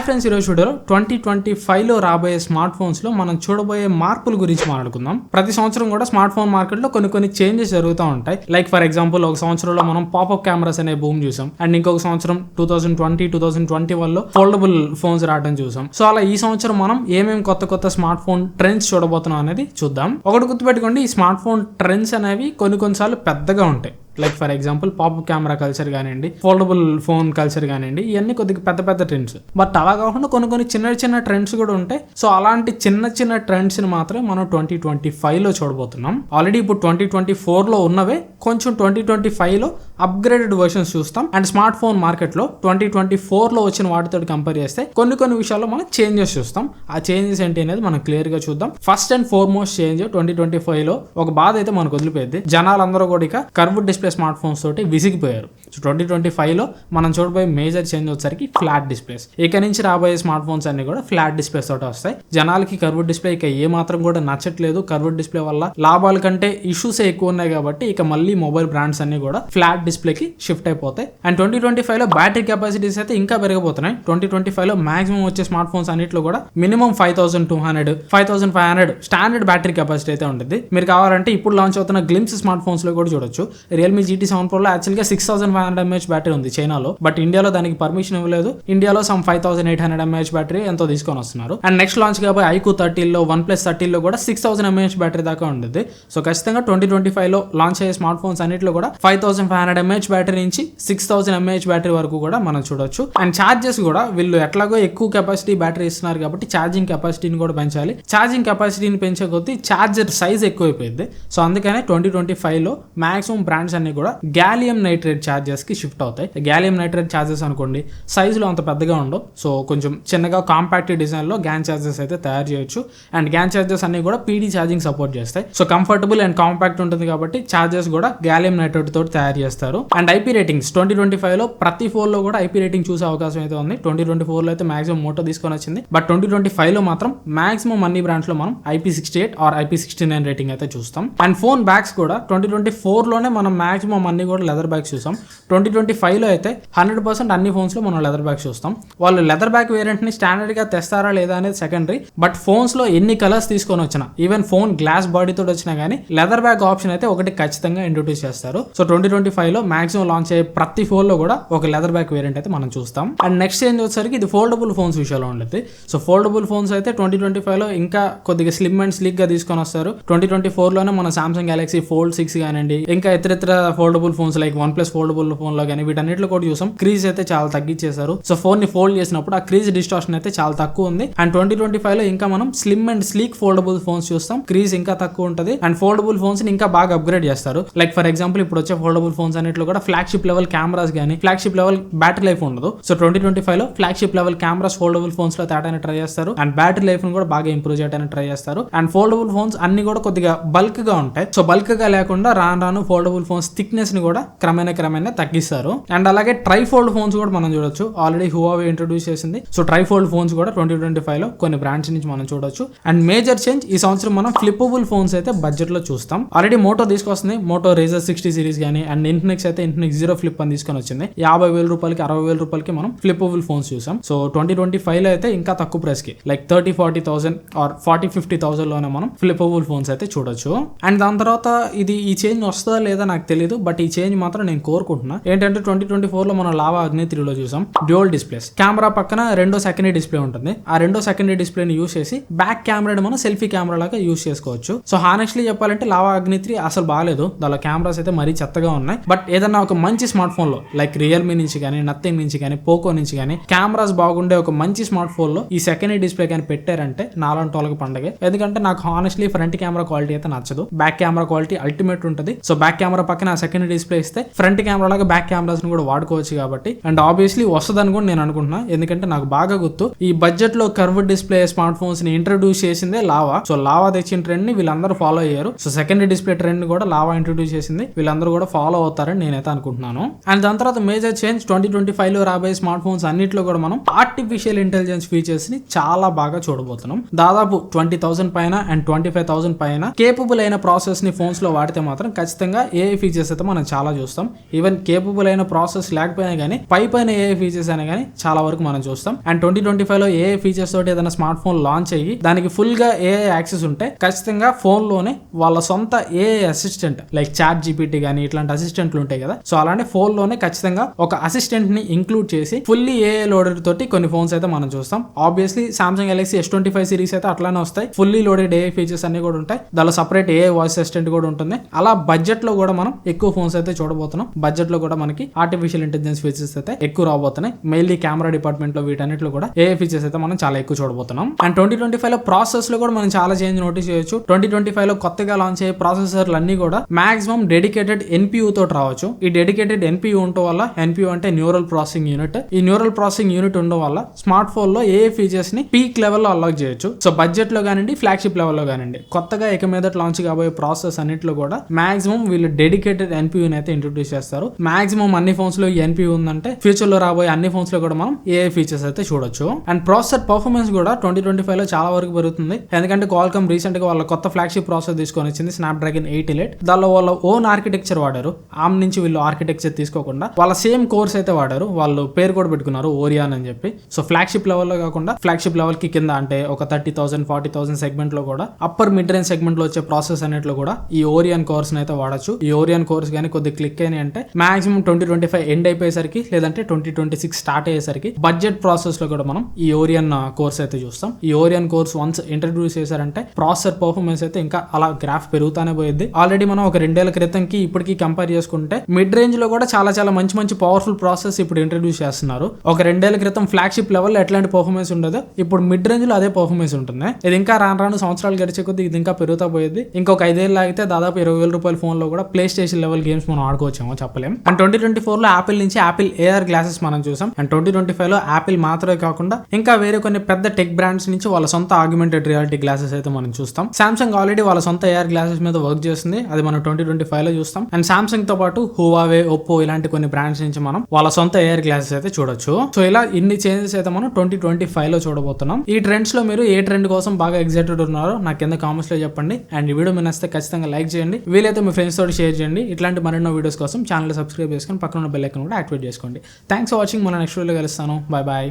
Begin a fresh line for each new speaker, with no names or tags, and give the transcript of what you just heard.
Friends, ఈరోజు వీడియోలో 2025లో రాబోయే స్మార్ట్ ఫోన్స్ లో మనం చూడబోయే మార్పుల గురించి మాట్లాడుకుందాం. ప్రతి సంవత్సరం కూడా స్మార్ట్ ఫోన్ మార్కెట్ లో కొన్ని చేంజెస్ జరుగుతూ ఉంటాయి. లైక్ ఫర్ ఎగ్జాంపుల్, ఒక సంవత్సరంలో మనం పాపప్ కెమెరాస్ అనే బూమ్ చూసాం. అండ్ ఇంకొక సంవత్సరం 2021లో ఫోల్డబుల్ ఫోన్స్ రావడం చూసాం. సో అలా ఈ సంవత్సరం మనం ఏమేమి కొత్త స్మార్ట్ ఫోన్ ట్రెండ్స్ చూడబోతున్నాం అనేది చూద్దాం. ఒకటి గుర్తుపెట్టుకోండి, ఈ స్మార్ట్ ఫోన్ ట్రెండ్స్ అనేవి కొన్నిసార్లు పెద్దగా ఉంటాయి. Like for example, popup camera culture కానివ్వండి, ఫోల్డబుల్ ఫోన్ కల్చర్ కానివ్వండి, ఇవన్నీ కొద్దిగా పెద్ద ట్రెండ్స్. బట్ అలా కాకుండా కొన్ని చిన్న ట్రెండ్స్ కూడా ఉంటాయి. సో అలాంటి చిన్న ట్రెండ్స్ ని మాత్రమే మనం 2025లో చూడబోతున్నాం. ఆల్రెడీ ఇప్పుడు 2024లో ఉన్నవే కొంచెం 2025లో అప్గ్రేడెడ్ వర్షన్స్ చూస్తాం. అండ్ స్మార్ట్ ఫోన్ మార్కెట్ లో 2024లో వచ్చిన వాటితో కంపేర్ చేస్తే కొన్ని విషయాల్లో మనం చేంజెస్ చూస్తాం. ఆ చేంజెస్ ఏంటి అనేది మనం క్లియర్ గా చూద్దాం. ఫస్ట్ అండ్ ఫార్మోస్ట్ చేంజ్ 2025లో ఒక బాధ అయితే మనకు వదిలిపోయింది. జనాలందరూ కూడా ఇక కర్వ్డ్ డిస్ప్లే స్మార్ట్ ఫోన్స్ తోటి విసిగిపోయారు. సో 2025లో మనం చూడబోయే మేజర్ చేంజ్ వచ్చేసరికి ఫ్లాట్ డిస్ప్లేస్. ఇక నుంచి రాబోయే స్మార్ట్ ఫోన్స్ అన్ని కూడా ఫ్లాట్ డిస్ప్లేస్ తోటి వస్తాయి. జనాలకి కర్వ్డ్ డిస్ప్లే ఇక ఏ మాత్రం కూడా నచ్చట్లేదు. కర్వ్డ్ డిస్ప్లే వల్ల లాభాల కంటే ఇష్యూస్ ఎక్కువ ఉన్నాయి కాబట్టి ఇక మళ్ళీ మొబైల్ బ్రాండ్స్ అన్ని కూడా ఫ్లాట్ డిస్ప్లేకి షిఫ్ట్ అయిపోతాయి. అండ్ 2025లో బ్యాటరీ కెపాసిటీస్ అయితే ఇంకా పెరగబోతున్నాయి. 2025లో మాక్సిమం వచ్చే స్మార్ట్ ఫోన్స్ అన్నిట్లో కూడా మినిమం 5200, 5500 స్టాండర్డ్ బ్యాటరీ కెపాసిటీ అయితే ఉంటుంది. మీరు కావాలంటే ఇప్పుడు లాంచ్ అవుతున్న గ్లిమ్స్ స్మార్ట్ ఫోన్స్ లో కూడా చూడొచ్చు. రియల్మీ GT7 Pro లో యాక్చువల్గా 6500 mAh బ్యాటరీ ఉంది చైనాలో. బట్ ఇండియాలో దానికి పర్మిషన్ ఇవ్వలేదు. ఇండియాలో సమ్ 5800 mAh బ్యాటరీ ఎంతో తీసుకొని వస్తున్నారు. అండ్ నెక్స్ట్ లాంచ్ కాబోయే iQOO 13లో, OnePlus 13లో కూడా 6000 mAh బ్యాటరీ దాకా ఉంటుంది. సో ఖచ్చితంగా 2025లో లాంచ్ అయ్యే స్మార్ట్ ఫోన్స్ అన్నిట్లో కూడా 5500 mAh బ్యాటరీ నుంచి 6000 mAh బ్యాటరీ వరకు కూడా మనం చూడొచ్చు. అండ్ ఛార్జెస్ కూడా వీళ్ళు ఎట్లాగో ఎక్కువ కెపాసిటీ బ్యాటరీ ఇస్తున్నారు కాబట్టి ఛార్జింగ్ కెపాసిటీని కూడా పెంచాలి. ఛార్జింగ్ కెపాసిటీని పెంచే కొద్దీ ఛార్జర్ సైజ్ ఎక్కువైపోయింది. సో అందుకనే 2025లో మాక్సిమం బ్రాండ్స్ అన్ని కూడా గ్యాలియం నైట్రేట్ ఛార్జెస్ కి షిఫ్ట్ అవుతాయి. గ్యాలియం నైట్రేట్ ఛార్జెస్ అనుకోండి, సైజులో అంత పెద్దగా ఉండవు. సో కొంచెం చిన్నగా కాంపాక్ట్ డిజైన్ లో గ్యాన్ ఛార్జెస్ అయితే తయారు చేయొచ్చు. అండ్ గ్యాన్ ఛార్జెస్ అన్ని కూడా PD ఛార్జింగ్ సపోర్ట్ చేస్తాయి. సో కంఫర్టబుల్ అండ్ కాంపాక్ట్ ఉంటుంది కాబట్టి ఛార్జెస్ కూడా గ్యాలియం నైట్రేట్ తోటి తయారు చేస్తారు. అండ్ IP రేటింగ్స్ 2025లో ప్రతి ఫోన్ లో కూడా IP రేటింగ్ చూసే అవకాశం అయితే ఉంది. 2024లో అయితే మాక్సిమం మోటో తీసుకొని వచ్చింది. బట్ 2025లో మాత్రం మాక్సిమం అన్ని బ్రాండ్స్ లో మనం IP68 ఆర్ IP69 రేటింగ్ అయితే చూస్తాం. అండ్ ఫోన్ బ్యాగ్స్ కూడా 2024లోనే మనం మాక్సిమం అన్ని కూడా లెదర్ బ్యాగ్స్ చూస్తాం. 2025లో అయితే 100% అన్ని ఫోన్స్ లో మనం లెదర్ బ్యాగ్స్ చూస్తాం. వాళ్ళు లెదర్ బ్యాగ్ వేరియంట్ ని స్టాండర్డ్ గా తెస్తారా లేదా అనేది సెకండరీ. బట్ ఫోన్స్ లో ఎన్ని కలర్స్ తీసుకొని వచ్చినా, ఈవెన్ ఫోన్ గ్లాస్ బాడీ తోటి వచ్చినా గానీ లెదర్ బ్యాగ్ ఆప్షన్ అయితే ఒకటి ఖచ్చితంగా ఇంట్రొడ్యూస్ చేస్తారు. సో 2025లో మాక్సిమం లాంచ్ అయ్యే ప్రతి ఫోన్ లో కూడా ఒక లెదర్ బ్యాగ్ వేరియంట్ అయితే మనం చూస్తాం. అండ్ నెక్స్ట్ చేంజ్ వచ్చేసరికి ఇది ఫోల్డబుల్ ఫోన్స్ విషయంలో ఉంటుంది. సో ఫోల్డబుల్ ఫోన్స్ అయితే 2025లో ఇంకా కొద్దిగా స్లిమ్ అండ్ స్లీక్ గా తీసుకొని వస్తారు. 2024లోనే మన Samsung Galaxy Fold 6 కానివ్వండి, ఇంకా ఇతర foldable phones like OnePlus foldable phone లో కానీ వీటన్నిటిలో కూడా చూసాం క్రీజ్ అయితే చాలా తగ్గించేశారు. సో ఫోన్ ని ఫోల్డ్ చేసినప్పుడు ఆ క్రీజ్ డిస్టార్షన్ అయితే చాలా తక్కువ ఉంది. అండ్ 2025లో ఇంకా మనం slim and sleek foldable phones చూస్తాం. క్రీజ్ ఇంకా తక్కువ ఉంటుంది. అండ్ ఫోల్డబుల్ ఫోన్స్ ని ఇంకా బాగా అప్గ్రేడ్ చేస్తారు. లైక్ ఫర్ ఎగ్జాంపుల్, ఇప్పుడు వచ్చే ఫోల్డబుల్ ఫోన్స్ అన్నిట్లో కూడా ఫ్లాగ్షిప్ లెవెల్ కెమెరాస్ కానీ ఫ్లాగ్షిప్ లెవెల్ బ్యాటరీ లైఫ్ ఉండదు. సో 2025లో flagship level cameras foldable phones లో తేటాన్ని ట్రై చేస్తారు. అండ్ బ్యాటరీ లైఫ్ ని కూడా బాగా ఇంప్రూవ్ చేయడానికి ట్రై చేస్తారు. అండ్ ఫోల్డబుల్ ఫోన్స్ అన్ని కూడా కొద్దిగా బల్క్ గా ఉంటాయి. సో బల్క్ గా లేకుండా రాను ఫోల్డబుల్ ఫోన్స్ థిక్నెస్ ని కూడా క్రమేణా తగ్గిస్తారు. అండ్ అలాగే ట్రైఫోల్డ్ ఫోన్స్ కూడా మనం చూడొచ్చు. ఆల్రెడీ Huawei ఇంట్రొడ్యూస్ చేసింది. సో ట్రైఫోల్డ్ ఫోన్స్ కూడా 2025లో కొన్ని బ్రాండ్స్ నుంచి మనం చూడొచ్చు. అండ్ మేజర్ చేంజ్ ఈ సంవత్సరం మనం ఫ్లిప్పబుల్ ఫోన్స్ అయితే బడ్జెట్ లో చూస్తాం. ఆల్రెడీ మోటో తీసుకొస్తుంది. మోటో Razr 60 సిరీస్ కానీ, అండ్ ఇన్ఫినిక్స్ అయితే ఇన్ఫినిక్స్ జీరో ఫ్లిప్ అని తీసుకొని వచ్చింది. 50,000 రూపాయలకి 60,000 రూపాయలకి మనం ఫ్లిప్పబుల్ ఫోన్స్ చూసాం. సో 2025లో అయితే ఇంకా తక్కువ ప్రైస్ కి లైక్ 30,000-40,000 ఆర్ 40,000-50,000 లోనే మనం ఫ్లిప్పబుల్ ఫోన్స్ అయితే చూడొచ్చు. అండ్ దాని తర్వాత ఈ చేంజ్ వస్తుందా లేదా నాకు తెలియదు. బట్ ఈ చేంజ్ మాత్రం నేను కోరుకుంటున్నా. ఏంటంటే 2024లో మనం లావా అగ్ని 3లో చూసాం డ్యూయల్ డిస్ప్లేస్. కెమెరా పక్కన రెండో సెకండరీ డిస్ప్లే ఉంటుంది. ఆ రెండో సెకండరీ డిస్ప్లేని యూస్ చేసి బ్యాక్ కెమెరా మనం సెల్ఫీ కెమెరా లాగా యూస్ చేసుకోవచ్చు. సో హానెస్ట్లీ చెప్పాలంటే లావా అగ్ని 3 అసలు బాగాలేదు. దాని కెమెరాస్ అయితే మరీ చెత్తగా ఉన్నాయి. బట్ ఏదన్నా ఒక మంచి స్మార్ట్ ఫోన్ లో లైక్ రియల్మీ నుంచి కానీ, నథింగ్ నుంచి కానీ, పోకో నుంచి కానీ కెమెరాస్ బాగుండే ఒక మంచి స్మార్ట్ ఫోన్ లో ఈ సెకండరీ డిస్ప్లే కానీ పెట్టారంటే నాలాంటి వాళ్ళకి పండగే. ఎందుకంటే నాకు హానెస్ట్లీ ఫ్రంట్ కెమెరా క్వాలిటీ అయితే నచ్చదు. బ్యాక్ కెమెరా క్వాలిటీ అల్టిమేట్ ఉంటుంది. సో బ్యాక్ కెమెరా పక్కన ఆ సెకండరీ డిస్ప్లే ఇస్తే ఫ్రంట్ కెమెరా లాగా బ్యాక్ కెమెరాస్ ని కూడా వాడుకోవచ్చు కాబట్టి. అండ్ ఆబ్వియస్లీ వస్తుందని కూడా నేను అనుకుంటున్నా. ఎందుకంటే నాకు బాగా గుర్తు, ఈ బడ్జెట్ లో కర్వ్డ్ డిస్ప్లే స్మార్ట్ ఫోన్స్ ని ఇంట్రొడ్యూస్ చేసిందే లావా. సో లావా తెచ్చిన ట్రెండ్ ని వీళ్ళందరూ ఫాలో అయ్యారు. సో సెకండరీ డిస్ప్లే ట్రెండ్ ని కూడా లావా ఇంట్రొడ్యూస్ చేసింది. వీళ్ళందరూ కూడా ఫాలో అవుతారు. చూస్తారని నేనైతే అనుకుంటున్నాను. అండ్ దాని తర్వాత మేజర్ చేంజ్ 2025 లో రాబోయే స్మార్ట్ ఫోన్స్ అన్నిట్లో కూడా మనం ఆర్టిఫిషియల్ ఇంటెలిజెన్స్ ఫీచర్స్ ని చాలా బాగా చూడబోతున్నాం. దాదాపు 20,000 పైన అండ్ 25,000 పైన కేపబుల్ అయిన ప్రాసెస్ ని ఫోన్స్ లో వాడితే మాత్రం ఖచ్చితంగా ఏఐ ఫీచర్స్ అయితే మనం చాలా చూస్తాం. ఈవెన్ కేపబుల్ అయిన ప్రాసెస్ లేకపోయినా కానీ పైన ఏఐ ఫీచర్స్ అయినా కానీ చాలా వరకు మనం చూస్తాం. అండ్ 2025 లో ఏఐ ఫీచర్స్ తోటి ఏదైనా స్మార్ట్ ఫోన్ లాంచ్ అయ్యి దానికి ఫుల్ గా ఏఐ యాక్సెస్ ఉంటే ఖచ్చితంగా ఫోన్ లోనే వాళ్ళ సొంత AI assistant like ChatGPT కానీ ఇట్లాంటి అసిస్టెంట్లు ఉంటాయి కదా, సో అలాంటి ఫోన్ లోనే ఖచ్చితంగా ఒక అసిస్టెంట్ ని ఇంక్లూడ్ చేసి ఫుల్లీ ఏఐ లోడెడ్ తోటి కొన్ని ఫోన్స్ అయితే మనం చూస్తాం. Obviously Samsung Galaxy S25 series అయితే అట్లానే వస్తాయి, ఫుల్లీ లోడెడ్ ఏఐ ఫీచర్స్ అన్ని కూడా ఉంటాయి. దానిలో సపరేట్ ఏఐ వాయిస్ అసిస్టెంట్ కూడా ఉంటుంది. అలా బడ్జెట్ లో కూడా మనం ఎక్కువ ఫోన్స్ అయితే చూడబోతున్నాం. బడ్జెట్ లో కూడా మనకి ఆర్టిఫిషియల్ ఇంటెలిజెన్స్ ఫీచర్స్ అయితే ఎక్కువ రాబోతున్నాయి. మెయిన్లీ కెమెరా డిపార్ట్మెంట్ లో వీటన్నిటిలో కూడా ఏఐ ఫీచర్స్ అయితే మనం చాలా ఎక్కువ చూడబోతున్నాం. అండ్ 2025 లో ప్రాసెస్ లో కూడా మనం చాలా చేంజ్ నోటీస్ చేయొచ్చు. 2025 లో కొత్తగా లాంచ్ అయ్యే ప్రాసెసర్లు అన్ని కూడా మాక్సిమం డెడికేటెడ్ NPU తోటి రావచ్చు. ఈ డెడికేటెడ్ NPU ఉండటం వల్ల, NPU అంటే న్యూరల్ ప్రాసెసింగ్ యూనిట్, ఈ న్యూరల్ ప్రాసెసింగ్ యూనిట్ ఉండడం వల్ల స్మార్ట్ ఫోన్ లో ఏఐ ఫీచర్స్ ని పీక్ లెవెల్లో అన్లాక్ చేయొచ్చు. సో బడ్జెట్ లో కానివ్వండి, ఫ్లాగ్షిప్ లెవెల్లో కానివ్వండి, కొత్తగా ఇక మీద లాంచ్ కాబోయే ప్రాసెస్ అన్నింటిలో కూడా మాక్సిమం వీళ్ళు డెడికేటెడ్ NPU అయితే ఇంట్రొడ్యూస్ చేస్తారు. మాక్సిమం అన్ని ఫోన్స్ లో NPU ఉందంటే ఫ్యూచర్ లో రాబోయే అన్ని ఫోన్స్ లో కూడా మనం ఏఐ ఫీచర్స్ అయితే చూడొచ్చు. అండ్ ప్రాసెసర్ పర్ఫార్మెన్స్ కూడా 2025 లో చాలా వరకు పెరుగుతుంది. ఎందుకంటే క్వాల్కామ్ రీసెంట్ గా వాళ్ళ కొత్త ఫ్లాగ్షిప్ ప్రాసెసర్ తీసుకొని వచ్చింది, స్నాప్డ్రాగన్ 8 Elite. దానిలో వాళ్ళ ఓన్ ఆర్కిటెక్చర్ వాడారు. ఆర్మ్ నుంచి వీళ్ళు ఆర్కిటెక్చర్ తీసుకోకుండా వాళ్ళ సేమ్ కోర్స్ అయితే వాడారు. వాళ్ళు పేరు కూడా పెట్టుకున్నారు ఓరియాన్ అని చెప్పి. సో ఫ్లాగ్షిప్ లెవెల్లో కాకుండా ఫ్లాగ్షిప్ లెవెల్ కి కింద అంటే ఒక 30,000 40,000 సెగ్మెంట్ లో కూడా అప్పర్ మిడ్ రేంజ్ సెగ్మెంట్ లో వచ్చే ప్రాసెస్ అన్నిట్లో కూడా ఈ ఓరియాన్ కోర్స్ అయితే వాడచ్చు. ఈ ఓరియాన్ కోర్స్ కానీ కొద్దిగా క్లిక్ అయినాయి అంటే మాక్సిమం 2025 ఎండ్ అయిపోయేసరికి లేదంటే 2026 స్టార్ట్ అయ్యేసరికి బడ్జెట్ ప్రాసెస్ లో కూడా మనం ఈ ఓరియాన్ కోర్స్ అయితే చూస్తాం. ఈ ఓరియాన్ కోర్స్ వన్స్ ఇంట్రడ్యూస్ చేశారంటే ప్రాసెసర్ పర్ఫార్మెన్స్ అయితే ఇంకా అలా గ్రాఫ్ పెరుగుతానే పోయింది. ఆల్రెడీ మనం ఒక 2 ఏళ్ల క్రితంకి ఇప్పటికి కంపేర్ చేసుకుంటే మిడ్ రేంజ్ లో కూడా చాలా చాలా మంచి పవర్ఫుల్ ప్రాసెస్ ఇప్పుడు ఇంట్రడ్యూస్ చేస్తున్నారు. ఒక 2 ఏళ్ల క్రితం ఫ్లాగ్షిప్ లెవెల్ ఎట్లాంటి పర్ఫార్మెన్స్ ఉండదు, ఇప్పుడు మిడ్ రేంజ్ లో అదే పర్ఫార్మెన్స్ ఉంటుంది. ఇది ఇంకా రాను సంవత్సరాలు గడిచే కొద్ది ఇది ఇంకా పెరుగుతా పోయేది. ఇంకొక 5 ఏళ్ళు అయితే దాదాపు 20,000 రూపాయల ఫోన్ లో కూడా ప్లే స్టేషన్ లెవెల్ గేమ్స్ మనం ఆడుకోవచ్చేమో చెప్పలేం. అండ్ 2024 లో యాపిల్ నుంచి యాపిల్ AR గ్లాసెస్ మనం చూసాం. అండ్ 2025 లో యాపిల్ మాత్రమే కాకుండా ఇంకా వేరే కొన్ని పెద్ద టెక్ బ్రాండ్స్ నుంచి వాళ్ళ సొంత ఆగ్మెంటెడ్ రియాలిటీ గ్లాసెస్ అయితే మనం చూస్తాం. సామ్సంగ్ ఆల్రెడీ వాళ్ళ సొంత AR గ్లాసెస్ మీద వర్క్ చేస్తుంది, అది మనం 2025 లో చూస్తాం. అండ్ సామ్సంగ్ తో పాటు హువావే, ఒప్పో ఇలాంటి కొన్ని బ్రాండ్స్ నుంచి మనం వాళ్ళ సొంత AR గ్లాసెస్ అయితే చూడొచ్చు. సో ఇలా ఇన్ని చేంజెస్ అయితే మనం 2025 లో చూడబోతున్నాం. ఈ ట్రెండ్స్ లో మీరు ఏ ట్రెండ్ కోసం బాగా ఎక్సైటెడ్ ఉన్నారో నాకు కింద కామెంట్స్ లో చెప్పండి. అండ్ ఈ వీడియో మీ నచ్చితే ఖచ్చితంగా లైక్ చేయండి, వీలైతే మీ ఫ్రెండ్స్ తోటి షేర్ చేయండి. ఇట్లాంటి మరెన్నో వీడియోస్ కోసం ఛానల్ సబ్స్క్రైబ్ చేసుకొని పక్కన బెల్ ఐకాన్ కూడా యాక్టివేట్ చేసుకోండి. Thanks for watching. మన నెక్స్ట్ వీడియోలో కలుస్తాను. Bye bye.